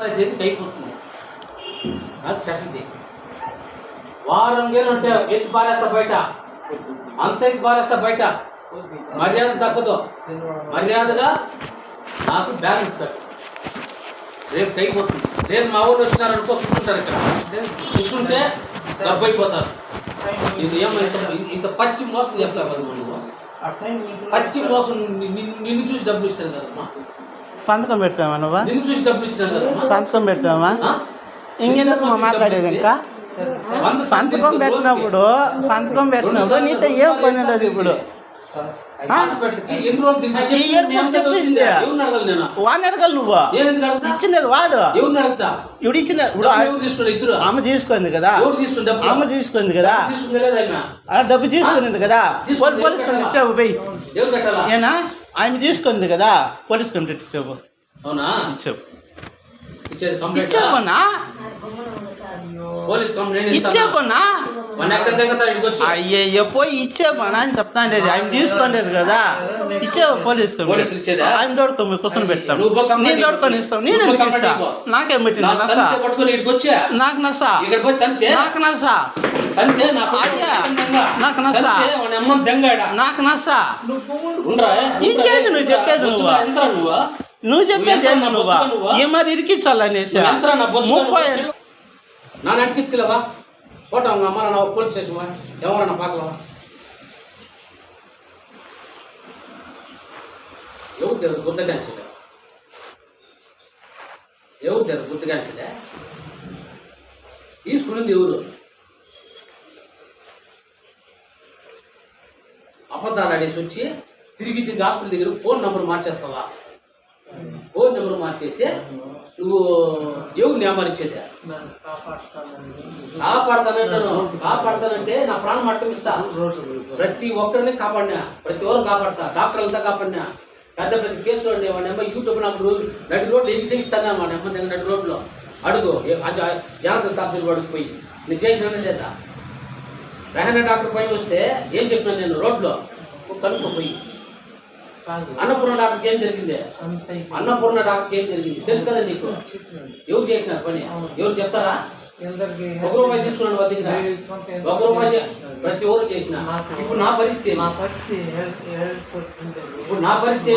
అయిపోతుంది అది సెటిల్ చేయి. వారం గేలు అంటే ఎత్తి పారేస్తా బయట, అంత ఎత్తి పారేస్తా బయట. మర్యాద తగ్గదు, మర్యాదగా నాకు బ్యాలెన్స్ కట్టు. రేపు అయిపోతుంది. రేపు మా ఊళ్ళు వచ్చినారనుకో కూర్చుంటారు, ఇక్కడ కూర్చుంటే డబ్బు అయిపోతారు. ఇది ఏమో ఇంత పచ్చి మోసం చెప్తావు కదా నువ్వు, పచ్చి మోసం. నిన్ను చూసి డబ్బులు ఇస్తాను కదమ్మా. సంతకం పెట్టామా నువ్వు? నిన్ను చూసి డబ్బులు ఇస్తాను కదమ్మా. సంతకం పెట్టామా? ఇంకెందుకు మాట్లాడేది? ఇంకా సంతకం పెట్టినప్పుడు నీతో ఏం పని లేదు. ఇప్పుడు వాడిని అడగాలి. నువ్వు ఇచ్చింది వాడు ఇప్పుడు ఇచ్చింది. ఇప్పుడు ఆమె తీసుకుంది కదా, ఆమె తీసుకుంది కదా, డబ్బు తీసుకునింది కదా, పోలీస్ కంప్లైంట్ ఇచ్చావు పోయి. ఏనా ఆమె తీసుకుంది కదా, పోలీస్ కంప్లైంట్ ఇచ్చావు. అవునా? ఇచ్చావు ఇచ్చావునా? ఇచ్చేపన్నా అయ్యో పోయి ఇచ్చేపన్నా అని చెప్తాండి. ఆయన తీసుకోండేది కదా, ఇచ్చేవా పోలీస్ ఆయన దొడుకో కూర్చొని పెడతాం. నేను దొడుకొని ఇస్తాం. నేను ఎందుకు ఇస్తా? నాకేం పెట్టింది నసా? నాకు నసా, నాకు నసా, నాకు నసా, నాకు నసా. ఇంకేంది నువ్వు చెప్పేది? నువ్వు చెప్పేది ఏంది? నువ్వు ఏ మరి ఇరికించాలనేసి 30 நான் நடிக்கலவா போட்டோ அவங்க அம்மா நான் போலீஸ் ஸ்டேஷன் எவரை நான் பார்க்கலவா? ఎవరు తెలుసు గుర్తుగాంచలే? ఎవరు తెలుసు గుర్తుగాంచలే? తీసుకునింది ఎవరు? అబద్ధాలు ఆడేసి వచ్చి తిరిగి హాస్పిటల్ దగ్గర ఫోన్ నెంబర్ మార్చేస్తావా? ఫోన్ నెంబర్ మార్చేసి నువ్వు ఎవరు నియమానిచ్చేది? కాపాడతానంటే నా ప్రాణం అట్టం ఇస్తా. ప్రతి ఒక్కరిని కాపాడినా, ప్రతి ఒక్కరు కాపాడతా. డాక్టర్లంతా కాపాడినా. పెద్ద పెద్ద కేసులు ఉండే వాడిని యూట్యూబ్ నాకు నడి రోడ్లు ఎన్ని ఇస్తాను మా నెమ్మ దగ్గర నడి రోడ్లో అడుగు. జాగ్రత్త స్థాపన పడుకుపోయి నేను చేసినా లేదా? రెహనా డాక్టర్ పైన వస్తే ఏం చెప్పినాను నేను? రోడ్లో కనుక్కోపోయి అన్నపూర్ణ డాక్టర్కి ఏం జరిగింది? అన్నపూర్ణ డాక్టర్కి ఏం జరిగింది తెలుసు కదా నీకు? ఎవరు చేసినారు పని? ఎవరు చెప్తారా? ఒక రూపాయి తీసుకున్నాను వాళ్ళ దగ్గర, ఒక రూపాయి ప్రతి ఒక్కరు చేసిన. ఇప్పుడు నా పరిస్థితి, ఇప్పుడు నా పరిస్థితి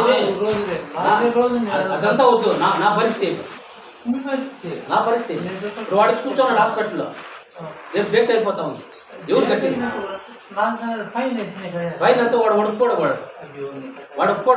అదంతా వద్దు. నా పరిస్థితి, నా పరిస్థితి ఇప్పుడు వాడికి కూర్చోన్నాడు హాస్పిటల్లో. రేపు డెత్ అయిపోతా ఉంది. ఎవరు కట్టింది? ఫైన్ అంతా వాడు ఒప్పుకోడు, వాడు ఒప్పుకోడు.